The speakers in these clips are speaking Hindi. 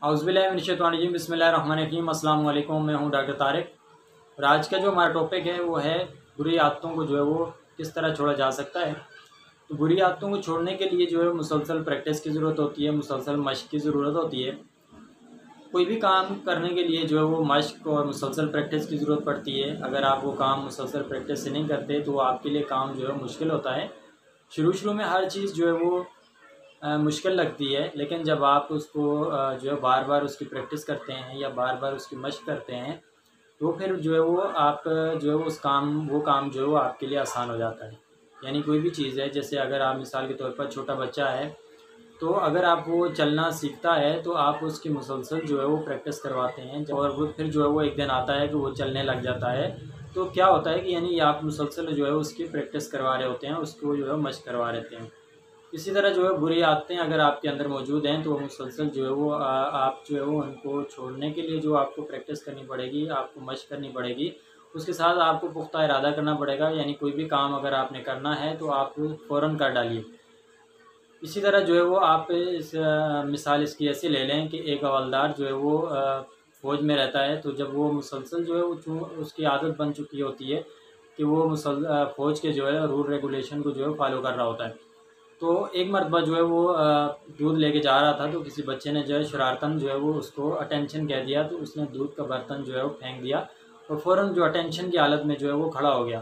औज़ुबिल्लाहिमिनश्शैतानिर्रजीम बिस्मिल्लाहिर्रहमानिर्रहीम अस्सलाम वालेकुम। मैं हूं डॉक्टर तारिक और आज का जो हमारा टॉपिक है वो है बुरी आदतों को जो है वो किस तरह छोड़ा जा सकता है। तो बुरी आदतों को छोड़ने के लिए जो है मुसलसल प्रैक्टिस की ज़रूरत होती है, मुसलसल मशक़ की ज़रूरत होती है। कोई भी काम करने के लिए जो है वो मशक़ और मुसलसल प्रैक्टिस की ज़रूरत पड़ती है। अगर आप वो काम मुसलसल प्रैक्टिस से नहीं करते तो आपके लिए काम जो है मुश्किल होता है। शुरू में हर चीज़ जो है वो मुश्किल लगती है, लेकिन जब आप उसको जो है बार बार उसकी प्रैक्टिस करते हैं या बार बार उसकी मशक़ करते हैं तो फिर जो है वो आप जो है वो काम जो है वो आपके लिए आसान हो जाता है। यानी कोई भी चीज़ है, जैसे अगर आप मिसाल के तौर पर छोटा बच्चा है तो अगर आप वो चलना सीखता है तो आप उसकी मुसलसल जो है वो प्रैक्टिस करवाते हैं और वो फिर जो है वो एक दिन आता है कि वो चलने लग जाता है। तो क्या होता है कि यानी आप मुसलसल जो है उसकी प्रैक्टिस करवा रहे होते हैं, उसको जो है मशक़ करवा रहते हैं। इसी तरह जो है बुरी आदतें अगर आपके अंदर मौजूद हैं तो वो मुसलसल जो है वो आप जो है वो उनको छोड़ने के लिए जो आपको प्रैक्टिस करनी पड़ेगी, आपको मशक़ करनी पड़ेगी। उसके साथ आपको पुख्ता इरादा करना पड़ेगा, यानी कोई भी काम अगर आपने करना है तो आप फ़ौरन कर डालिए। इसी तरह जो है वो आप मिसाल इसकी ऐसी ले लें कि एक हवलदार जो है वो फ़ौज में रहता है, तो जब वो मुसलसल जो है वो उसकी आदत बन चुकी होती है कि वो फ़ौज के जो है रूल रेगुलेशन को जो है फॉलो कर रहा होता है। तो एक मरतबा जो है वो दूध लेके जा रहा था तो किसी बच्चे ने जो है शरारतन जो है वो उसको अटेंशन कह दिया, तो उसने दूध का बर्तन जो है वो फेंक दिया और फ़ौरन जो अटेंशन की हालत में जो है वो खड़ा हो गया।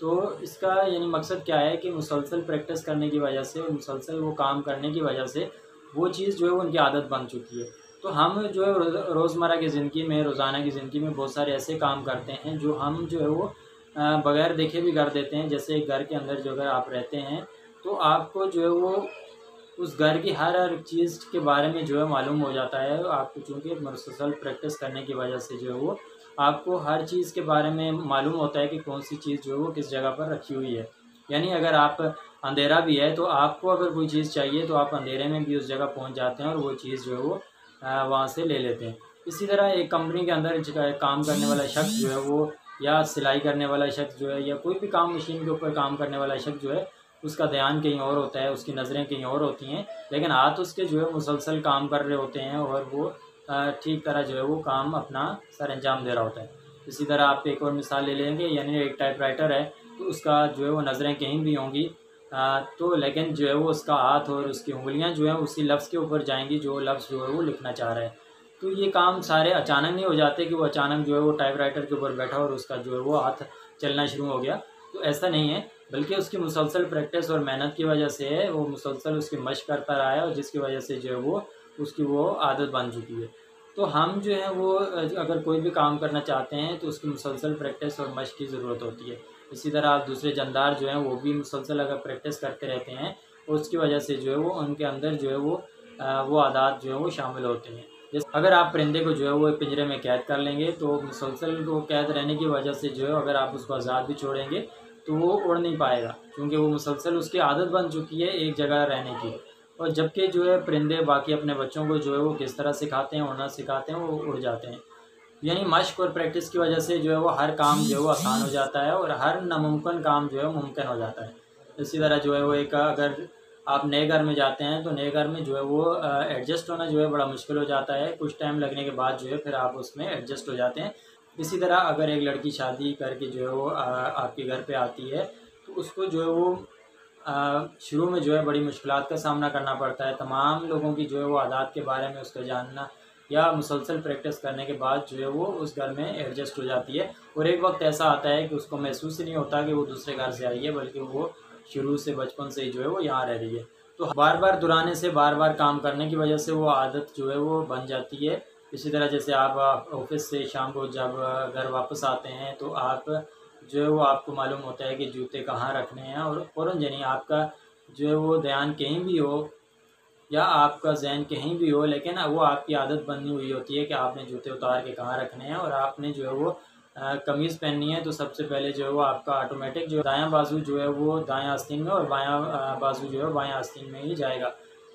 तो इसका यानी मकसद क्या है कि मुसलसल प्रैक्टिस करने की वजह से, मुसलसल वो काम करने की वजह से वो चीज़ जो है वो उनकी आदत बन चुकी है। तो हम जो है रोज़मर्रा की ज़िंदगी में, रोज़ाना की ज़िंदगी में बहुत सारे ऐसे काम करते हैं जो हम जो है वो बग़ैर देखे भी कर देते हैं। जैसे घर के अंदर जो अगर आप रहते हैं तो आपको जो है वो उस घर की हर चीज़ के बारे में जो है मालूम हो जाता है। आपको चूँकि मुसलसल प्रैक्टिस करने की वजह से जो है वो आपको हर चीज़ के बारे में मालूम होता है कि कौन-सी चीज़ जो है वो किस जगह पर रखी हुई है। यानी अगर आप अंधेरा भी है तो आपको अगर कोई चीज़ चाहिए तो आप अंधेरे में भी उस जगह पहुँच जाते हैं और वो चीज़ जो है वो वहाँ से ले लेते हैं। इसी तरह एक कंपनी के अंदर काम करने वाला शख्स जो है वो, या सिलाई करने वाला शख्स जो है, या कोई भी काम मशीन के ऊपर काम करने वाला शख्स जो है, उसका ध्यान कहीं और होता है, उसकी नज़रें कहीं और होती हैं, लेकिन हाथ उसके जो है मुसलसल काम कर रहे होते हैं और वो ठीक तरह जो है वो काम अपना सरअंजाम दे रहा होता है। इसी तरह आप एक और मिसाल ले लेंगे, यानी एक टाइपराइटर है तो उसका जो है वो नज़रें कहीं भी होंगी, तो लेकिन जो है वो उसका हाथ और उसकी उंगलियां जो है उसी लफ्ज़ के ऊपर जाएंगी जो लफ्ज़ जो है वो लिखना चाह रहा है। तो ये काम सारे अचानक नहीं हो जाते कि वो अचानक जो है वो टाइपराइटर के ऊपर बैठा और उसका जो है वो हाथ चलना शुरू हो गया। तो ऐसा नहीं है, बल्कि उसकी मुसलसल प्रैक्टिस और मेहनत की वजह से है, वो मुसलसल उसकी मशक़ करता रहा है और जिसकी वजह से जो है वो उसकी वो आदत बन चुकी है। तो हम जो है वो अगर कोई भी काम करना चाहते हैं तो उसकी मुसलसल प्रैक्टिस और मशक़ की ज़रूरत होती है। इसी तरह आप दूसरे जानदार जो हैं वो भी मुसलसल अगर प्रैक्टिस करते रहते हैं और उसकी वजह से जो है वो उनके अंदर जो है वो आदत जो है वो शामिल होते हैं। जैसे अगर आप परिंदे को जो है वो पिंजरे में कैद कर लेंगे तो मुसलसल वो कैद रहने की वजह से जो है अगर आप उसको आज़ाद भी छोड़ेंगे तो वो उड़ नहीं पाएगा, क्योंकि वो मुसलसल उसकी आदत बन चुकी है एक जगह रहने की। और जबकि जो है परिंदे बाकी अपने बच्चों को जो है वो किस तरह सिखाते हैं, उड़ना सिखाते हैं, वो उड़ जाते हैं। यानी मशक़ और प्रैक्टिस की वजह से जो है वो हर काम जो है वो आसान हो जाता है और हर नामुमकिन काम जो है मुमकिन हो जाता है। इसी तरह जो है वो एक अगर आप नए घर में जाते हैं तो नए घर में जो है वो एडजस्ट होना जो है बड़ा मुश्किल हो जाता है। कुछ टाइम लगने के बाद जो है फिर आप उसमें एडजस्ट हो जाते हैं। इसी तरह अगर एक लड़की शादी करके जो है वो आपके घर पे आती है तो उसको जो है वो शुरू में जो है बड़ी मुश्किलात का सामना करना पड़ता है। तमाम लोगों की जो है वो आदत के बारे में उसका जानना या मुसलसल प्रैक्टिस करने के बाद जो है वो उस घर में एडजस्ट हो जाती है और एक वक्त ऐसा आता है कि उसको महसूस ही नहीं होता कि वो दूसरे घर से आई है, बल्कि वो शुरू से बचपन से ही जो है वो यहाँ रह रही है। तो बार बार दोहराने से, बार बार काम करने की वजह से वो आदत जो है वो बन जाती है। इसी तरह जैसे आप ऑफिस से शाम को जब घर वापस आते हैं तो आप जो है वो आपको मालूम होता है कि जूते कहाँ रखने हैं और फ़ौरन यानी आपका जो है वो ध्यान कहीं भी हो या आपका ज़हन कहीं भी हो, लेकिन वो आपकी आदत बनी हुई होती है कि आपने जूते उतार के कहाँ रखने हैं और आपने जो है वो कमीज़ पहननी है तो सबसे पहले जो है वो आपका ऑटोमेटिक जो दायां बाजू जो है वो दायां आस्तीन में और बायां बाजू जो है बायां आस्तीन में ही जाएगा।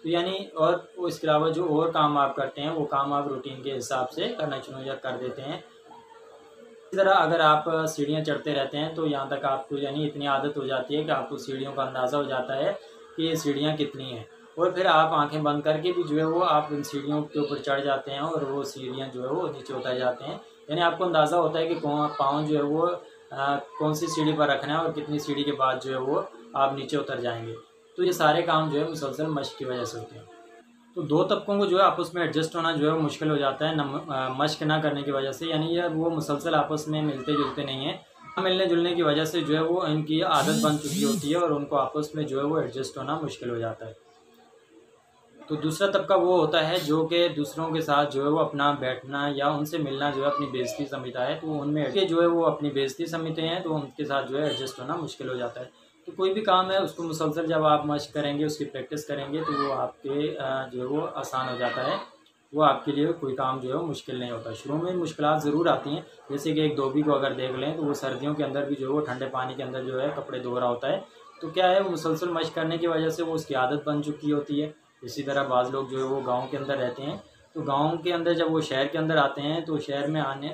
तो यानी और वो इसके अलावा जो और काम आप करते हैं वो काम आप रूटीन के हिसाब से करना शुरू कर देते हैं। इसी तरह अगर आप सीढ़ियाँ चढ़ते रहते हैं तो यहाँ तक आपको यानी इतनी आदत हो जाती है कि आपको सीढ़ियों का अंदाज़ा हो जाता है कि ये सीढ़ियाँ कितनी हैं। और फिर आप आंखें बंद करके भी जो है वो आप इन सीढ़ियों के ऊपर चढ़ जाते हैं और वो सीढ़ियाँ जो है वो नीचे उतर जाते हैं। यानी आपको अंदाज़ा होता है कि पाँव जो है वो कौन सी सीढ़ी पर रखना है और कितनी सीढ़ी के बाद जो है वो आप नीचे उतर जाएंगे। तो ये सारे काम जो है मुसलसल मश्क की वजह से होते हैं। तो दो तबकों को जो है आपस में एडजस्ट होना जो है वो मुश्किल हो जाता है मश्क ना करने की वजह से। यानी ये वो मुसलसल आपस में मिलते जुलते नहीं हैं। मिलने जुलने की वजह से जो है वो इनकी आदत बन चुकी होती है और उनको आपस में जो है वो एडजस्ट होना मुश्किल हो जाता है। तो दूसरा तबका वो होता है जो कि दूसरों के साथ जो है वो अपना बैठना या उनसे मिलना जो है अपनी बेइज्जती समझता है। तो उनमें के जो है वो अपनी बेइज्जती समझते हैं, तो उनके साथ जो है एडजस्ट होना मुश्किल हो जाता है। तो कोई भी काम है उसको मुसलसल जब आप मश्क करेंगे, उसकी प्रैक्टिस करेंगे, तो वो आपके जो है वो आसान हो जाता है। वो आपके लिए कोई काम जो है वो मुश्किल नहीं होता। शुरू में मुश्किलात ज़रूर आती हैं, जैसे कि एक धोबी को अगर देख लें तो वो सर्दियों के अंदर भी जो है वो ठंडे पानी के अंदर जो है कपड़े धो रहा होता है। तो क्या है, वो मुसलसल मश्क करने की वजह से वो उसकी आदत बन चुकी होती है। इसी तरह बाज़ लोग जो है वो गाँव के अंदर रहते हैं, तो गाँव के अंदर जब वो शहर के अंदर आते हैं तो शहर में आने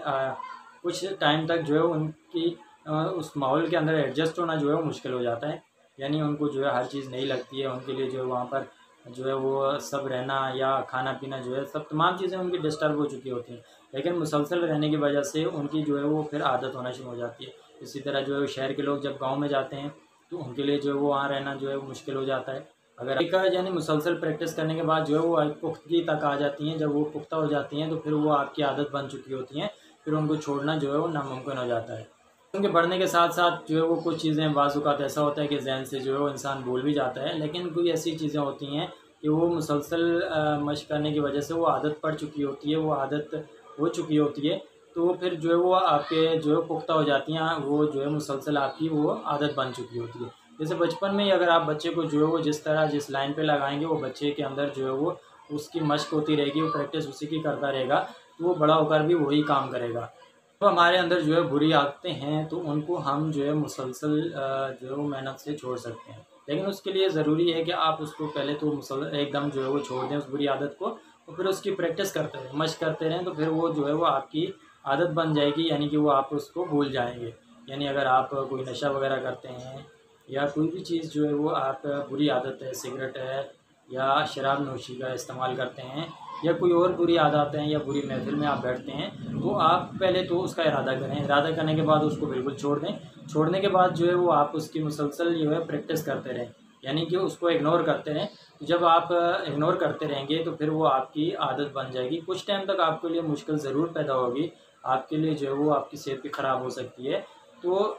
कुछ टाइम तक जो है उनकी उस माहौल के अंदर एडजस्ट होना जो है वो मुश्किल हो जाता है। यानी उनको जो है हर चीज़ नई लगती है, उनके लिए जो है वहाँ पर जो है वो सब रहना या खाना पीना जो है सब तमाम चीज़ें उनकी डिस्टर्ब हो चुकी होती हैं। लेकिन मुसलसल रहने की वजह से उनकी जो है वो फिर आदत होना शुरू हो जाती है। इसी तरह जो है शहर के लोग जब गाँव में जाते हैं तो उनके लिए जो है वो वहाँ रहना जो है वो मुश्किल हो जाता है। अगर एक यानी मुसलसल प्रैक्टिस करने के बाद जो है वो एक पुख्तगी तक आ जाती हैं। जब वो पुख्ता हो जाती हैं तो फिर वो आपकी आदत बन चुकी होती हैं, फिर उनको छोड़ना जो है वो नामुमकिन हो जाता है। उनके बढ़ने के साथ साथ जो है वो कुछ चीज़ें बाज़ औक़ात ऐसा होता है कि ज़हन से जो है वो इंसान भूल भी जाता है। लेकिन कोई ऐसी चीज़ें होती हैं कि वो मुसलसल मश्क करने की वजह से वो आदत पड़ चुकी होती है, वो आदत हो चुकी होती है। तो वो फिर जो है वो आपके जो है पुख्ता हो जाती हैं, वो जो है मुसलसल आपकी वो आदत बन चुकी होती है। जैसे बचपन में ही अगर आप बच्चे को जो है वो जिस तरह जिस लाइन पे लगाएंगे, वो बच्चे के अंदर जो है वो उसकी मश्क होती रहेगी, वो प्रैक्टिस उसी की करता रहेगा, तो वो बड़ा होकर भी वही काम करेगा। तो हमारे अंदर जो है बुरी आदतें हैं, तो उनको हम जो है मुसलसल जो है वो मेहनत से छोड़ सकते हैं। लेकिन उसके लिए ज़रूरी है कि आप उसको पहले तो एकदम जो है वो छोड़ दें उस बुरी आदत को, और फिर उसकी प्रैक्टिस करते रहें, मश्क करते रहें, तो फिर वो जो है वो आपकी आदत बन जाएगी। यानी कि वो आप उसको भूल जाएंगे। यानी अगर आप कोई नशा वगैरह करते हैं या कोई भी चीज़ जो है वो आप बुरी आदत है, सिगरेट है या शराब नोशी का इस्तेमाल करते हैं या कोई और बुरी आदतें हैं या बुरी महफ़िल में आप बैठते हैं, तो आप पहले तो उसका इरादा करें। इरादा करने के बाद उसको बिल्कुल छोड़ दें। छोड़ने के बाद जो है वो आप उसकी मुसलसल जो है प्रैक्टिस करते रहें, यानी कि उसको इग्नोर करते रहें। तो जब आप इग्नोर करते रहेंगे तो फिर वो आपकी आदत बन जाएगी। कुछ टाइम तक आपके लिए मुश्किल ज़रूर पैदा होगी, आपके लिए जो है वो आपकी सेहत भी ख़राब हो सकती है। तो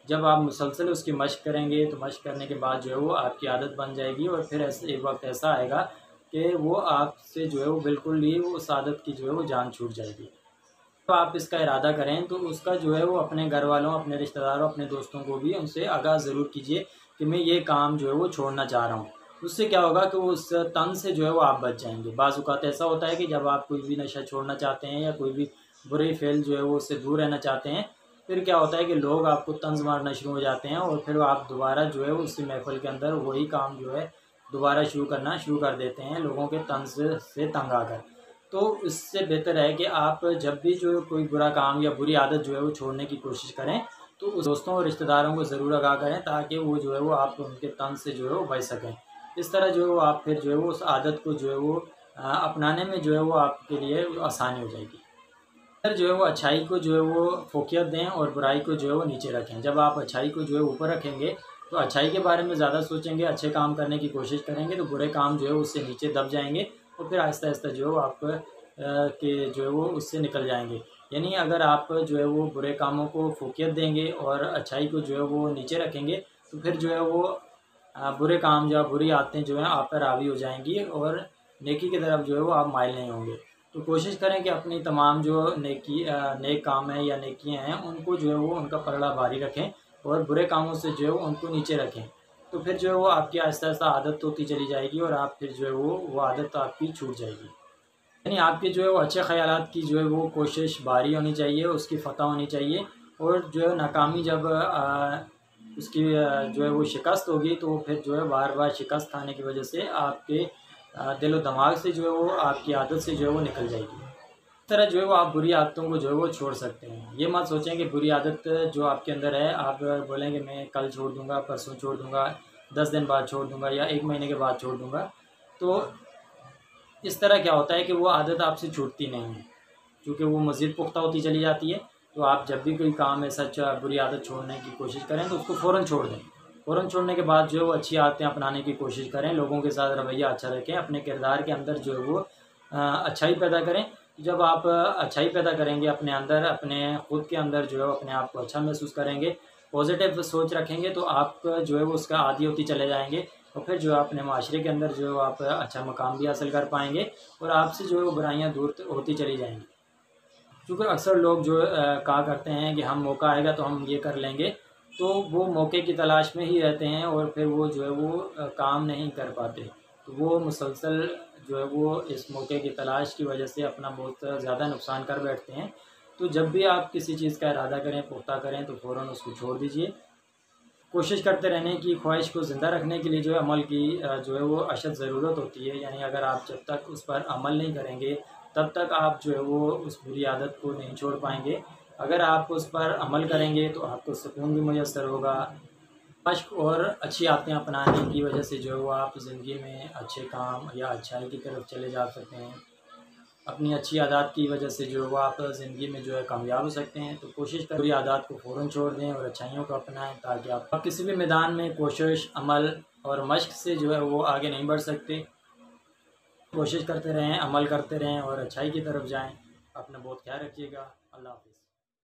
जब आप मुसलसल उसकी मश्क करेंगे तो मश्क करने के बाद जो है वो आपकी आदत बन जाएगी, और फिर ऐसे एक वक्त ऐसा आएगा कि वो आपसे जो है वो बिल्कुल ही उस आदत की जो है वो जान छूट जाएगी। तो आप इसका इरादा करें तो उसका जो है वो अपने घर वालों, अपने रिश्तेदारों, अपने दोस्तों को भी उनसे आगाह ज़रूर कीजिए कि मैं ये काम जो है वो छोड़ना चाह रहा हूँ। उससे क्या होगा कि वो उस तन से जो है वो आप बच जाएंगे। बाज़ औक़ात ऐसा होता है कि जब आप कोई भी नशा छोड़ना चाहते हैं या कोई भी बुरे फ़ेल जो है वो उससे दूर रहना चाहते हैं, फिर क्या होता है कि लोग आपको तंज़ मारना शुरू हो जाते हैं और फिर आप दोबारा जो है उसी महफ़िल के अंदर वही काम जो है दोबारा करना शुरू कर देते हैं, लोगों के तंज़ से तंग आकर। तो इससे बेहतर है कि आप जब भी जो कोई बुरा काम या बुरी आदत जो है वो छोड़ने की कोशिश करें, तो उस दोस्तों और रिश्तेदारों को ज़रूर आगाह करें, ताकि वो जो है वो आप उनके तंज़ से जो है वो बच सकें। इस तरह जो है वो आप फिर जो है वो उस आदत को जो है वो अपनाने में जो है वो आपके लिए आसानी हो जाएगी। फिर जो है वो अच्छाई को जो है वो फ़ोकियत दें और बुराई को जो है वो नीचे रखें। जब आप अच्छाई को जो है ऊपर रखेंगे, तो अच्छाई के बारे में ज़्यादा सोचेंगे, अच्छे काम करने की कोशिश करेंगे, तो बुरे काम जो है उससे नीचे दब जाएँगे और फिर आहिस्ता-आहिस्ता जो है वो आप के जो है वो उससे निकल जाएँगे। यानी अगर आप जो है वो बुरे कामों को फ़ोकियत देंगे और अच्छाई को जो है वो नीचे रखेंगे, तो फिर जो है वो बुरे काम या बुरी आदतें जो हैं आप पर हावी हो जाएँगी और नेकी की तरफ जो है वो आप माइल नहीं होंगे। तो कोशिश करें कि अपनी तमाम जो नेक काम है या नेकियां हैं, उनको जो है वो उनका पलड़ा भारी रखें और बुरे कामों से जो है वो उनको नीचे रखें। तो फिर जो है वो आपकी आहिस्ता-आहिस्ता आदत होती चली जाएगी और आप फिर जो है वो आदत आपकी छूट जाएगी। यानी आपके जो है वो अच्छे ख़यालात की जो है वो कोशिश भारी होनी चाहिए, उसकी फ़तह होनी चाहिए, और जो है नाकामी जब उसकी जो है वो शिकस्त होगी, तो फिर जो है बार-बार शिकस्त खाने की वजह से आपके दिल और दिमाग से जो है वो आपकी आदत से जो है वो निकल जाएगी। इस तरह जो है वो आप बुरी आदतों को जो है वो छोड़ सकते हैं। ये मत सोचें कि बुरी आदत जो आपके अंदर है, आप बोलेंगे मैं कल छोड़ दूँगा, परसों छोड़ दूँगा, 10 दिन बाद छोड़ दूँगा या 1 महीने के बाद छोड़ दूँगा। तो इस तरह क्या होता है कि वो आदत आपसे छूटती नहीं है, क्योंकि वो मज़ीद पुख्ता होती चली जाती है। तो आप जब भी कोई काम ऐसा बुरी आदत छोड़ने की कोशिश करें तो उसको फ़ौरन छोड़ दें। फ़ौरन छोड़ने के बाद जो है वो अच्छी आदतें अपनाने की कोशिश करें, लोगों के साथ रवैया अच्छा रखें, अपने किरदार के अंदर जो है वो अच्छाई पैदा करें। जब आप अच्छाई पैदा करेंगे अपने अंदर, अपने ख़ुद के अंदर जो है अपने आप को अच्छा महसूस करेंगे, पॉजिटिव सोच रखेंगे, तो आप जो है वो उसका आदी होती चले जाएंगे और फिर जो है अपने माशरे के अंदर जो है आप अच्छा मकाम भी हासिल कर पाएंगे और आपसे जो है वो बुराइयाँ दूर होती चली जाएंगी। क्योंकि अक्सर लोग जो कहा करते हैं कि हम मौका आएगा तो हम ये कर लेंगे, तो वो मौके की तलाश में ही रहते हैं और फिर वो जो है वो काम नहीं कर पाते। तो वो मुसलसल जो है वो इस मौके की तलाश की वजह से अपना बहुत ज़्यादा नुकसान कर बैठते हैं। तो जब भी आप किसी चीज़ का इरादा करें, पुख्ता करें, तो फ़ौरन उसको छोड़ दीजिए। कोशिश करते रहने की, ख्वाहिश को ज़िंदा रखने के लिए जो है अमल की जो है वो अशद ज़रूरत होती है। यानी अगर आप जब तक उस पर अमल नहीं करेंगे तब तक आप जो है वो उस बुरी आदत को नहीं छोड़ पाएंगे। अगर आप उस पर अमल करेंगे तो आपको सुकून भी मुयस्सर होगा। मश्क और अच्छी आदतें अपनाने की वजह से जो है वो आप ज़िंदगी में अच्छे काम या अच्छाई की तरफ चले जा सकते हैं। अपनी अच्छी आदत की वजह से जो है वो आप ज़िंदगी में जो है कामयाब हो सकते हैं। तो कोशिश करें बुरी आदत को फ़ौरन छोड़ दें और अच्छाइयों को अपनाएं, ताकि आप किसी भी मैदान में कोशिश, अमल और मश्क से जो है वो आगे नहीं बढ़ सकते। कोशिश करते रहें, अमल करते रहें और अच्छाई की तरफ जाएं। अपना बहुत ख्याल रखिएगा। अल्लाह हाफ़िज़।